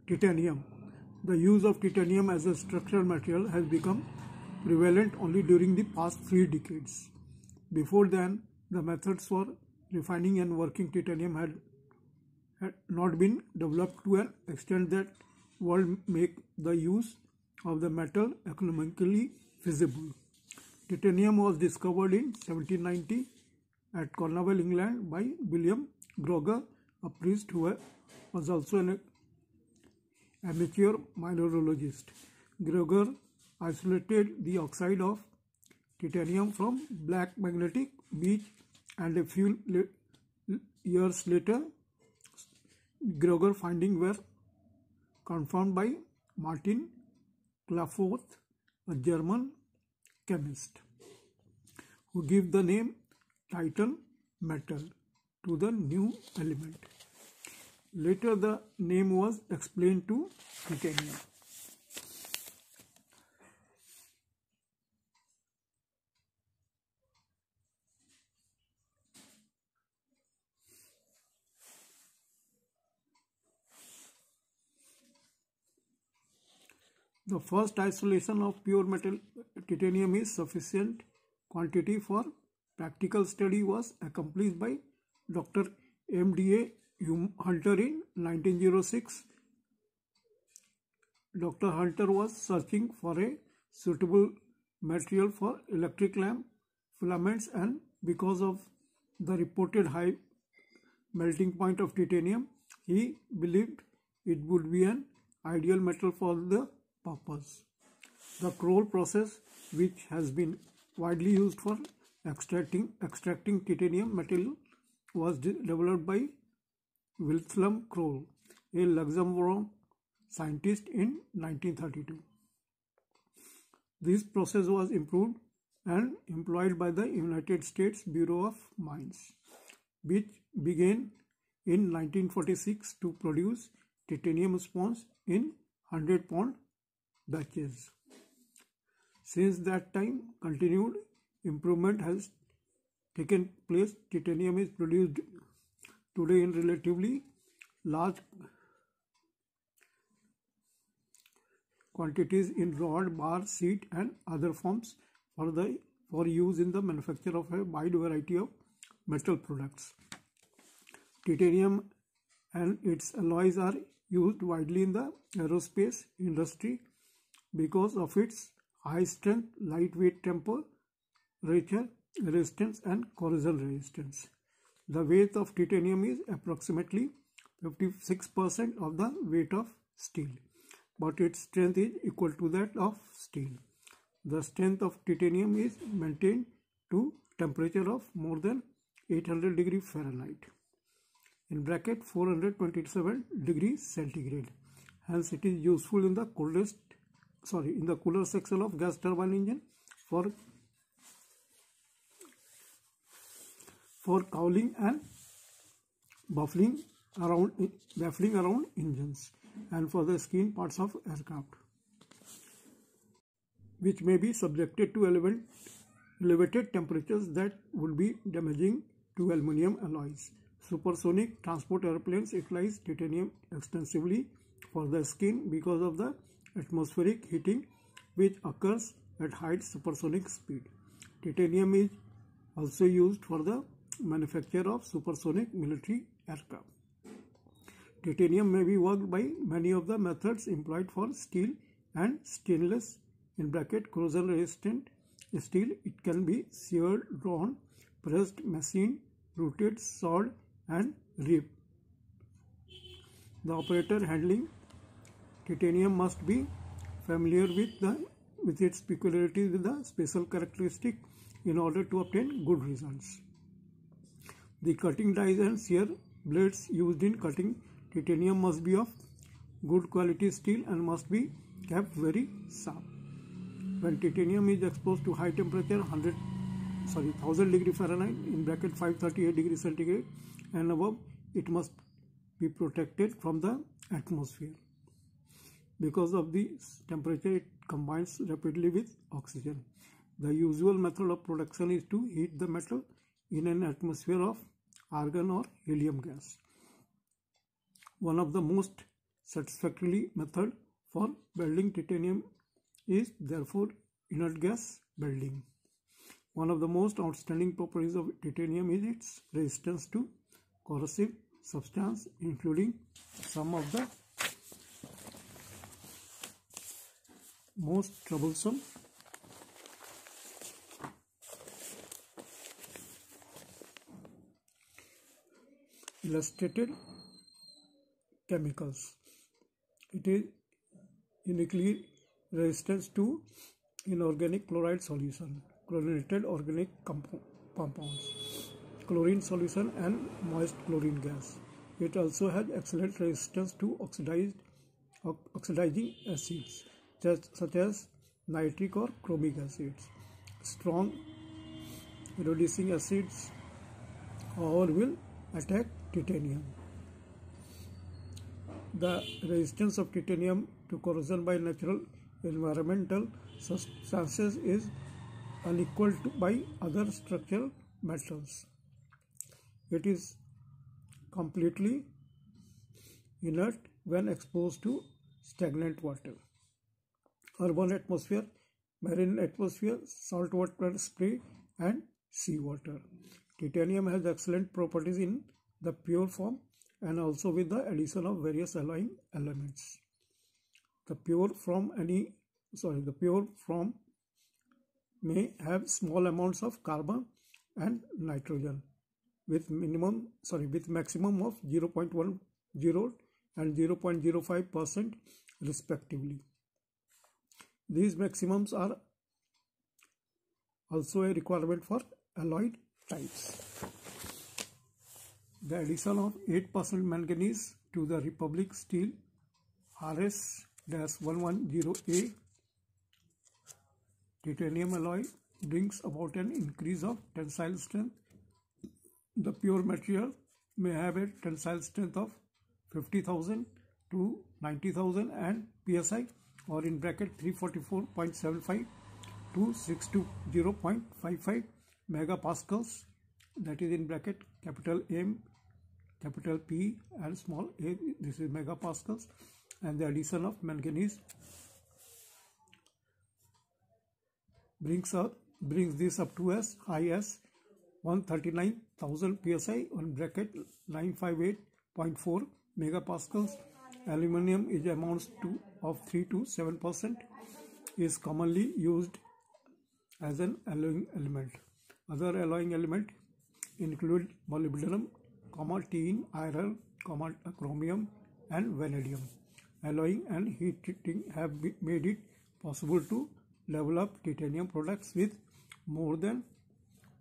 Titanium. The use of titanium as a structural material has become prevalent only during the past 3 decades. Before then, the methods for refining and working titanium had not been developed to an extent that would make the use of the metal economically feasible. Titanium was discovered in 1790 at Cornwall, England by William Groger, a priest who was also an amateur mineralogist. Groger isolated the oxide of titanium from black magnetic beach, and a few years later, Groger findings were confirmed by Martin Klaproth, a German chemist, who gave the name Titan metal to the new element. Later, the name was explained to titanium. The first isolation of pure metal titanium is sufficient quantity for practical study was accomplished by Dr. M.D.A. Hunter in 1906. Dr. Hunter was searching for a suitable material for electric lamp filaments, and because of the reported high melting point of titanium, he believed it would be an ideal metal for the purpose. The Kroll process, which has been widely used for extracting titanium metal, was developed by Wilhelm Kroll, a Luxembourg scientist, in 1932. This process was improved and employed by the United States Bureau of Mines, which began in 1946 to produce titanium sponge in 100-pound batches. Since that time, continued improvement has taken place. Titanium is produced today in relatively large quantities in rod, bar, sheet, and other forms for use in the manufacture of a wide variety of metal products. Titanium and its alloys are used widely in the aerospace industry because of its high strength, lightweight temperature resistance, and corrosion resistance. The weight of titanium is approximately 56% of the weight of steel, but its strength is equal to that of steel. The strength of titanium is maintained to temperature of more than 800 degrees Fahrenheit in bracket 427 degrees centigrade. Hence, it is useful in the cooler section of gas turbine engine for cowling and baffling around engines, and for the skin parts of aircraft, which may be subjected to elevated temperatures that would be damaging to aluminum alloys. Supersonic transport airplanes utilize titanium extensively for the skin because of the atmospheric heating which occurs at high supersonic speed. Titanium is also used for the manufacture of supersonic military aircraft. Titanium may be worked by many of the methods employed for steel and stainless in bracket corrosion resistant steel. It can be seared, drawn, pressed, machined, routed, sawed, and ripped. The operator handling titanium must be familiar with its peculiarities, with the special characteristic, in order to obtain good results. The cutting dies and shear blades used in cutting titanium must be of good quality steel and must be kept very sharp. When titanium is exposed to high temperature 1000 degree Fahrenheit in bracket 538 degrees centigrade and above, it must be protected from the atmosphere. Because of the temperature, it combines rapidly with oxygen. The usual method of production is to heat the metal in an atmosphere of argon or helium gas. One of the most satisfactory method for welding titanium is therefore inert gas welding. One of the most outstanding properties of titanium is its resistance to corrosive substance, including some of the most troublesome illustrated chemicals. It is uniquely resistant to inorganic chloride solution, chlorinated organic compounds, chlorine solution and moist chlorine gas. It also has excellent resistance to oxidizing acids such as nitric or chromic acids. Strong reducing acids, however, will attack titanium. The resistance of titanium to corrosion by natural environmental substances is unequal by other structural metals. It is completely inert when exposed to stagnant water, urban atmosphere, marine atmosphere, saltwater spray, and seawater. Titanium has excellent properties in the pure form and also with the addition of various alloying elements. The pure form may have small amounts of carbon and nitrogen with maximum of 0.10 and 0.05% respectively. These maximums are also a requirement for alloyed types. The addition of 8% manganese to the Republic Steel RS-110A titanium alloy brings about an increase of tensile strength. The pure material may have a tensile strength of 50,000 to 90,000 and psi, or in bracket 344.75 to 620.55 megapascals, that is in bracket capital M, capital P and small a, this is megapascals, and the addition of manganese brings this up to as high as 139,000 psi on bracket 958.4 megapascals. Aluminium is amounts to of 3 to 7% is commonly used as an alloying element. Other alloying elements include molybdenum, tin, iron, chromium and vanadium. Alloying and heat treating have made it possible to develop titanium products with more than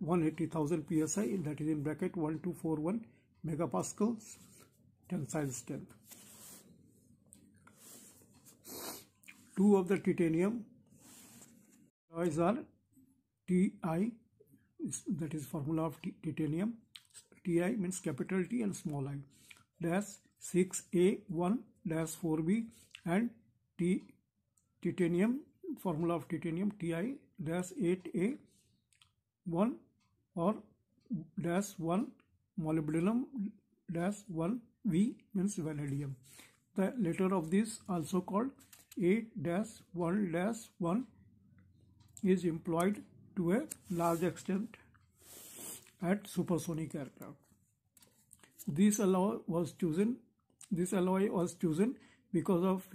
180,000 psi, that is in bracket 1241 megapascals tensile strength. Two of the titanium alloys are Ti, that is formula of titanium. Ti means capital T and small I, dash 6A1-4B, and titanium, formula of titanium Ti dash 8A1 or dash 1, molybdenum dash 1V means vanadium. The latter of this, also called 8-1-1, is employed to a large extent at supersonic aircraft. This alloy was chosen because of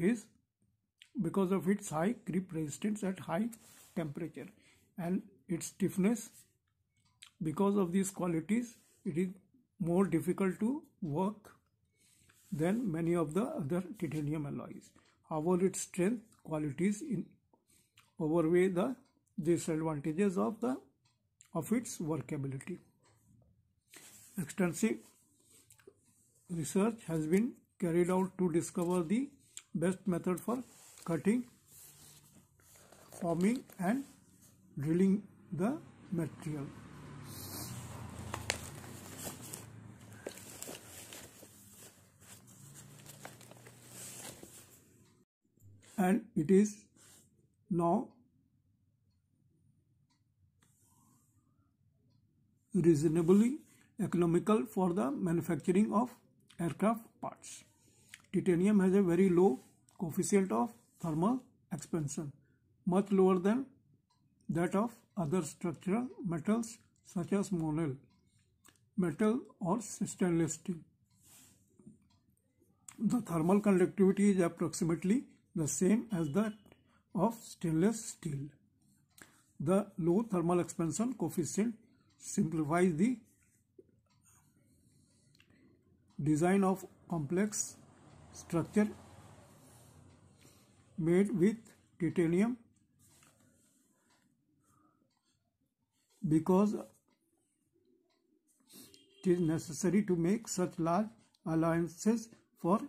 its high creep resistance at high temperature and its stiffness. Because of these qualities, it is more difficult to work than many of the other titanium alloys. However, its strength qualities overweigh the disadvantages of its workability. Extensive research has been carried out to discover the best method for cutting, forming and drilling the material. And it is now reasonably economical for the manufacturing of aircraft parts. titanium has a very low coefficient of thermal expansion, much lower than that of other structural metals such as monel metal or stainless steel. The thermal conductivity is approximately the same as that of stainless steel. The low thermal expansion coefficient simplifies the design of complex structure made with titanium because it is necessary to make such large allowances for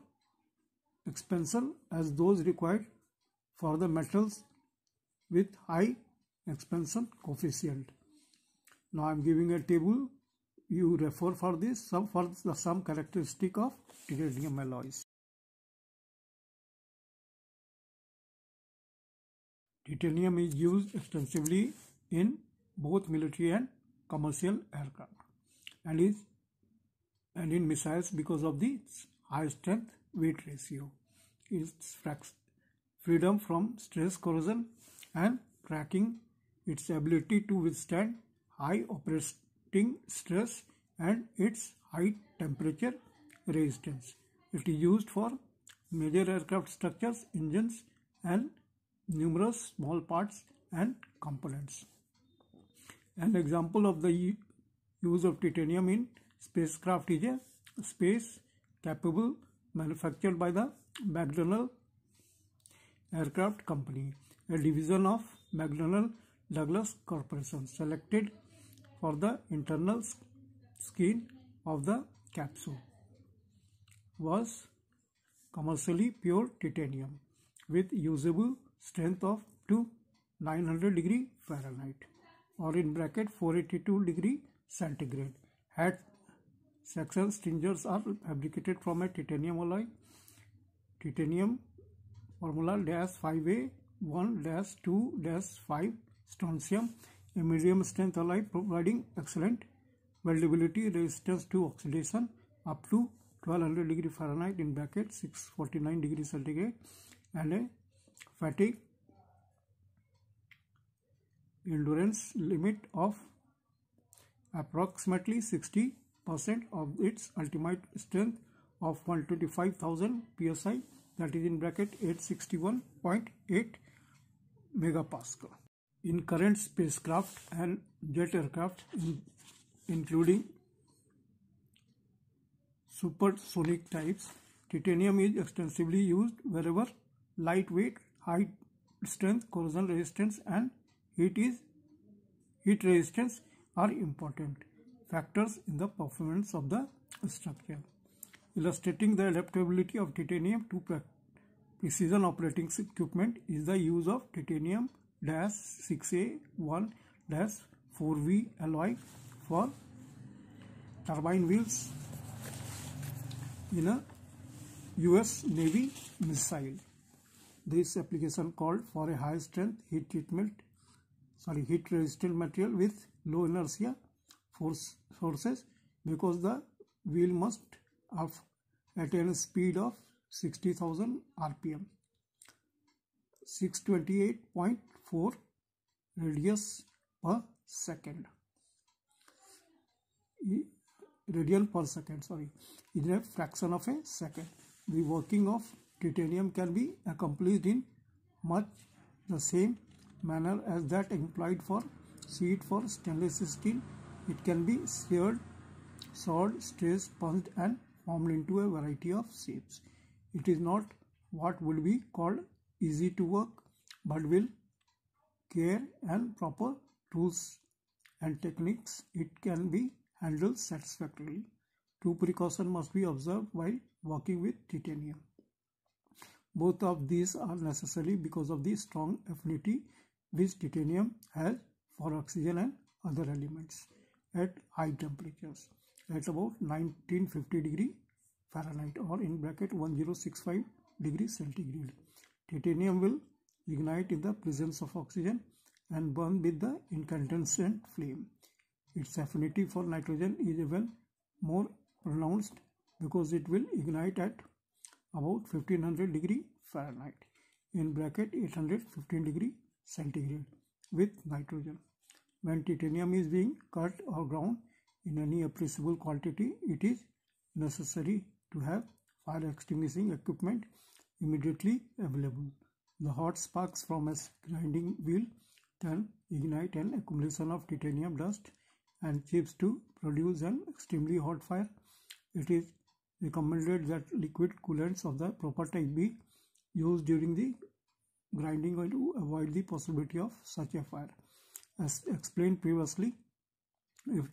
expansion as those required for the metals with high expansion coefficient. Now I am giving a table. You refer for this some characteristic of titanium alloys. Titanium is used extensively in both military and commercial aircraft and in missiles because of the high strength weight ratio, its freedom from stress corrosion and cracking, its ability to withstand high operating stress, and its high temperature resistance. It is used for major aircraft structures, engines, and numerous small parts and components. An example of the use of titanium in spacecraft is a space capable manufactured by the McDonnell Aircraft Company, a division of McDonnell Douglas Corporation, selected for the internal skin of the capsule was commercially pure titanium with usable strength of to 900 degree Fahrenheit or in bracket 482 degree centigrade. Hat section stringers are fabricated from a titanium alloy. Titanium formula -5A 1-2-5 strontium, a medium strength alloy providing excellent weldability, resistance to oxidation up to 1200 degree Fahrenheit in bracket 649 degree centigrade, and a fatigue endurance limit of approximately 60% of its ultimate strength of 125,000 psi, that is in bracket 861.8 megapascal. In current spacecraft and jet aircraft, including supersonic types, titanium is extensively used wherever lightweight, high strength, corrosion resistance, and heat resistance are important factors in the performance of the structure. Illustrating the adaptability of titanium to precision operating equipment is the use of titanium-6A1-4V alloy for turbine wheels in a US Navy missile. This application called for a high strength heat resistant material with low inertia forces because the wheel must attain a speed of 60,000 rpm, 628.4 radian per second, in a fraction of a second. The working of titanium can be accomplished in much the same manner as that employed for sheet for stainless steel. It can be seared, sawed, stretched, punched, and formed into a variety of shapes. It is not what would be called easy to work, but with care and proper tools and techniques, it can be handled satisfactorily. Two precautions must be observed while working with titanium. Both of these are necessary because of the strong affinity which titanium has for oxygen and other elements at high temperatures, at about 1950 degree Fahrenheit or in bracket 1065 degree centigrade. Titanium will ignite in the presence of oxygen and burn with the incandescent flame. Its affinity for nitrogen is even more pronounced because it will ignite at about 1500 degree Fahrenheit in bracket 815 degree centigrade with nitrogen. When titanium is being cut or ground in any appreciable quantity, it is necessary to have fire extinguishing equipment immediately available. The hot sparks from a grinding wheel can ignite an accumulation of titanium dust and chips to produce an extremely hot fire. It is recommended that liquid coolants of the proper type be used during the grinding to avoid the possibility of such a fire. As explained previously, if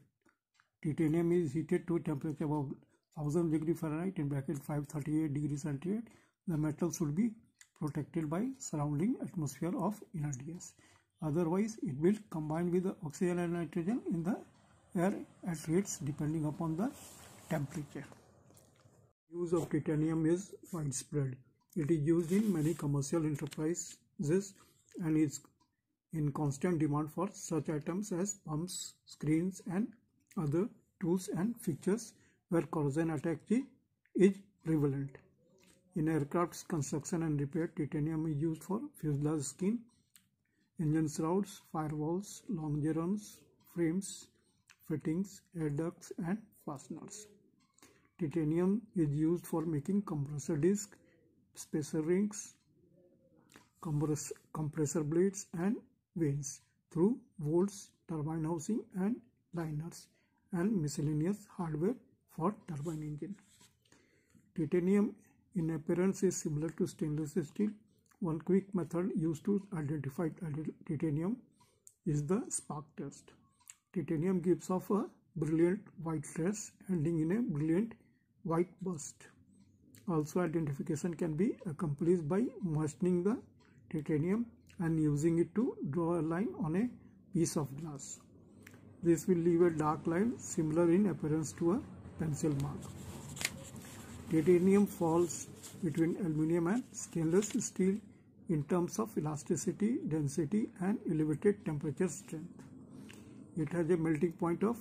titanium is heated to a temperature above 1000 degree Fahrenheit in bracket 538 degrees centigrade, the metal should be protected by surrounding atmosphere of inert gas. Otherwise, it will combine with the oxygen and nitrogen in the air at rates depending upon the temperature. Use of titanium is widespread. It is used in many commercial enterprises and is in constant demand for such items as pumps, screens, and other tools and fixtures where corrosion attack is prevalent. In aircraft construction and repair, titanium is used for fuselage skin, engine shrouds, firewalls, longerons, frames, fittings, air ducts, and fasteners. Titanium is used for making compressor disc, spacer rings, compressor blades, and vanes through bolts, turbine housing, and liners, and miscellaneous hardware for turbine engine. Titanium in appearance is similar to stainless steel. One quick method used to identify titanium is the spark test. Titanium gives off a brilliant white trace ending in a brilliant white burst. Also, identification can be accomplished by moistening the titanium and using it to draw a line on a piece of glass. This will leave a dark line similar in appearance to a pencil mark. Titanium falls between aluminum and stainless steel in terms of elasticity, density, and elevated temperature strength. It has a melting point of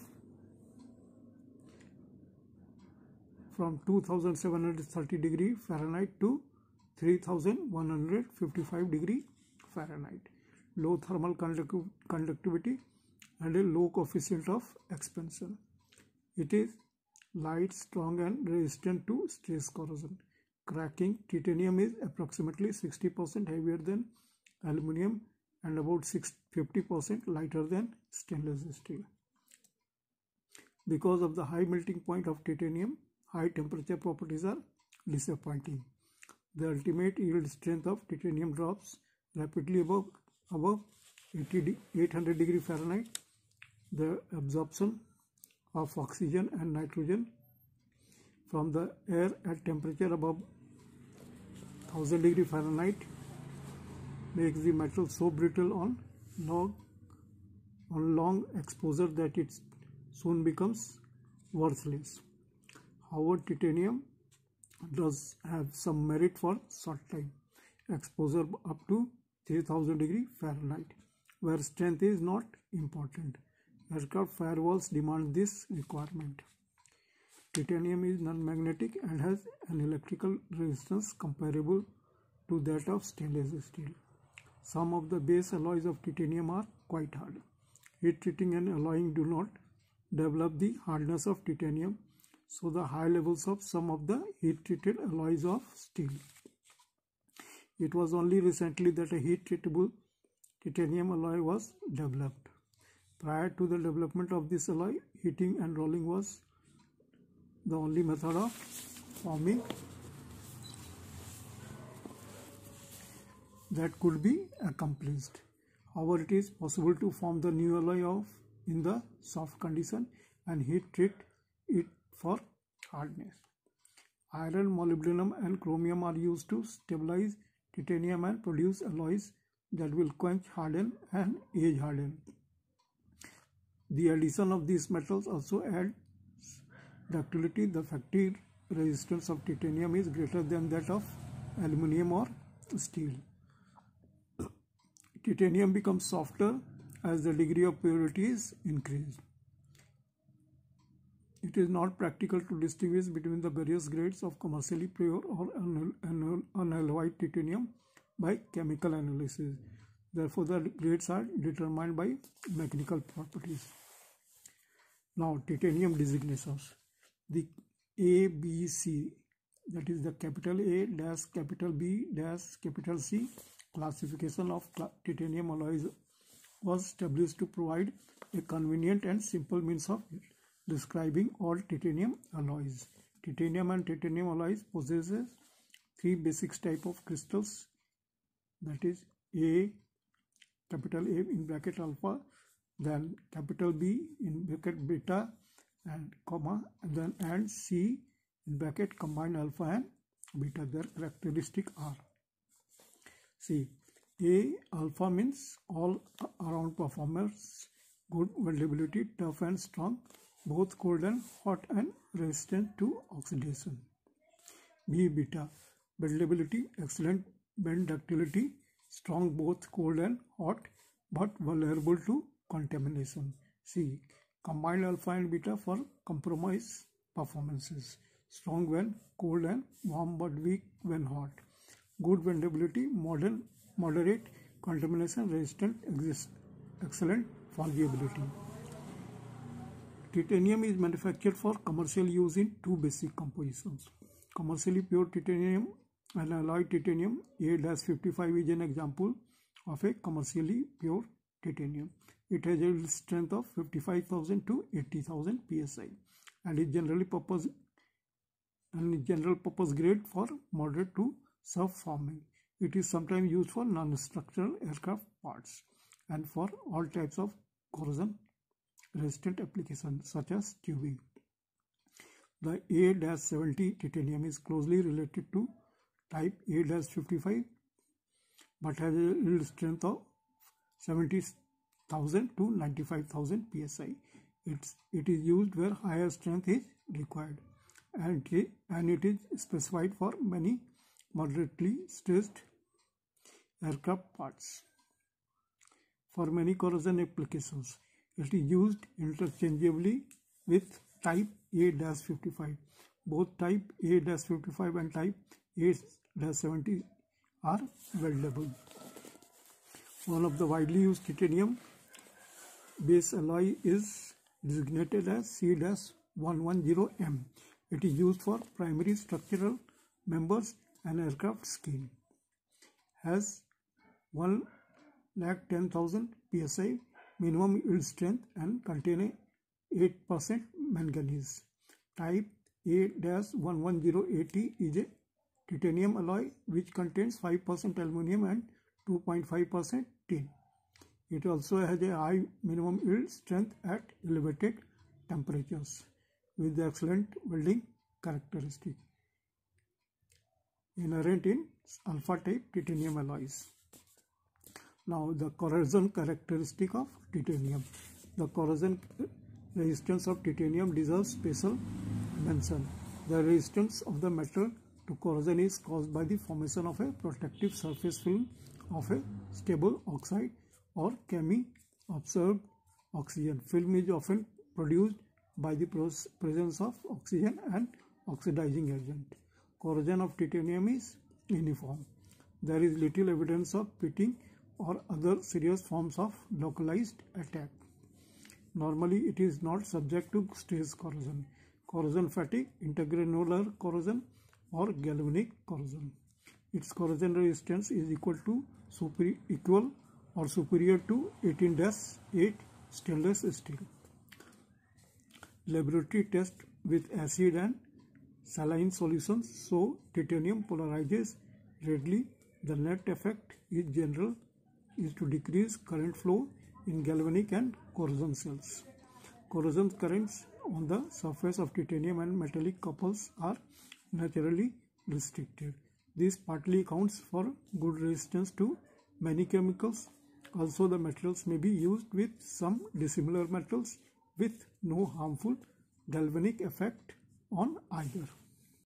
from 2730 degree Fahrenheit to 3155 degree Fahrenheit, low thermal conductivity, and a low coefficient of expansion. It is light, strong, and resistant to stress corrosion. Cracking: titanium is approximately 60% heavier than aluminum and about 50% lighter than stainless steel. Because of the high melting point of titanium, high temperature properties are disappointing. The ultimate yield strength of titanium drops rapidly above 800 degree Fahrenheit. The absorption of oxygen and nitrogen from the air at temperature above 1000 degree Fahrenheit makes the metal so brittle on long exposure that it soon becomes worthless. However, titanium does have some merit for short time exposure up to 3000 degree Fahrenheit, where strength is not important. Aircraft firewalls demand this requirement. Titanium is non-magnetic and has an electrical resistance comparable to that of stainless steel. Some of the base alloys of titanium are quite hard. Heat treating and alloying do not develop the hardness of titanium, so the high levels of some of the heat-treated alloys of steel. It was only recently that a heat-treatable titanium alloy was developed. Prior to the development of this alloy, heating and rolling was the only method of forming that could be accomplished. However, it is possible to form the new alloy in the soft condition and heat treat it for hardness. Iron, molybdenum, and chromium are used to stabilize titanium and produce alloys that will quench, harden, and age harden. The addition of these metals also adds ductility. The factory resistance of titanium is greater than that of aluminum or steel. Titanium becomes softer as the degree of purity is increased. It is not practical to distinguish between the various grades of commercially pure or unalloyed titanium by chemical analysis. Therefore, the grades are determined by mechanical properties. Now, titanium designations. The A, B, C, that is the capital A dash capital B dash capital C classification of titanium alloys was established to provide a convenient and simple means of describing all titanium alloys. Titanium and titanium alloys possesses three basic type of crystals, that is A, capital A in bracket alpha, then capital B in bracket beta and comma, and then and C in bracket combined alpha and beta. Their characteristic are: see, A alpha means all around performance, good weldability, tough and strong, both cold and hot and resistant to oxidation. B beta, weldability, excellent bend ductility, strong both cold and hot but vulnerable to contamination. C, combined alpha and beta for compromise performances, strong when cold and warm but weak when hot, good bendability, moderate contamination resistant, excellent fungibility. Titanium is manufactured for commercial use in two basic compositions. Commercially pure titanium and alloyed titanium A-55 is an example of a commercially pure titanium. It has a strength of 55,000 to 80,000 psi and is general purpose grade for moderate to subforming. It is sometimes used for non-structural aircraft parts and for all types of corrosion resistant applications such as tubing. The A-70 titanium is closely related to type A-55 but has a yield strength of 70,000 to 95,000 psi. It is used where higher strength is required and it is specified for many moderately stressed aircraft parts. For many corrosion applications, it is used interchangeably with type A-55. Both type A-55 and type A-70 are weldable. One of the widely used titanium base alloy is designated as C-110M. It is used for primary structural members and aircraft skin. Has 110,000 psi minimum yield strength and contain 8% manganese. Type A-110AT is a titanium alloy which contains 5% aluminum and 2.5% tin. It also has a high minimum yield strength at elevated temperatures with excellent welding characteristic inherent in alpha type titanium alloys. Now, the corrosion characteristic of titanium. The corrosion resistance of titanium deserves special mention. The resistance of the metal to corrosion is caused by the formation of a protective surface film of a stable oxide or chemi-absorbed oxygen. Film is often produced by the presence of oxygen and oxidizing agent. Corrosion of titanium is uniform. There is little evidence of pitting or other serious forms of localized attack. Normally, it is not subject to stress corrosion, corrosion fatigue, intergranular corrosion, or galvanic corrosion. Its corrosion resistance is equal or superior to 18-8 stainless steel. Laboratory test with acid and saline solutions show titanium polarizes readily. The net effect is to decrease current flow in galvanic and corrosion cells. Corrosion currents on the surface of titanium and metallic couples are naturally restricted. This partly accounts for good resistance to many chemicals. Also, the materials may be used with some dissimilar metals with no harmful galvanic effect on either.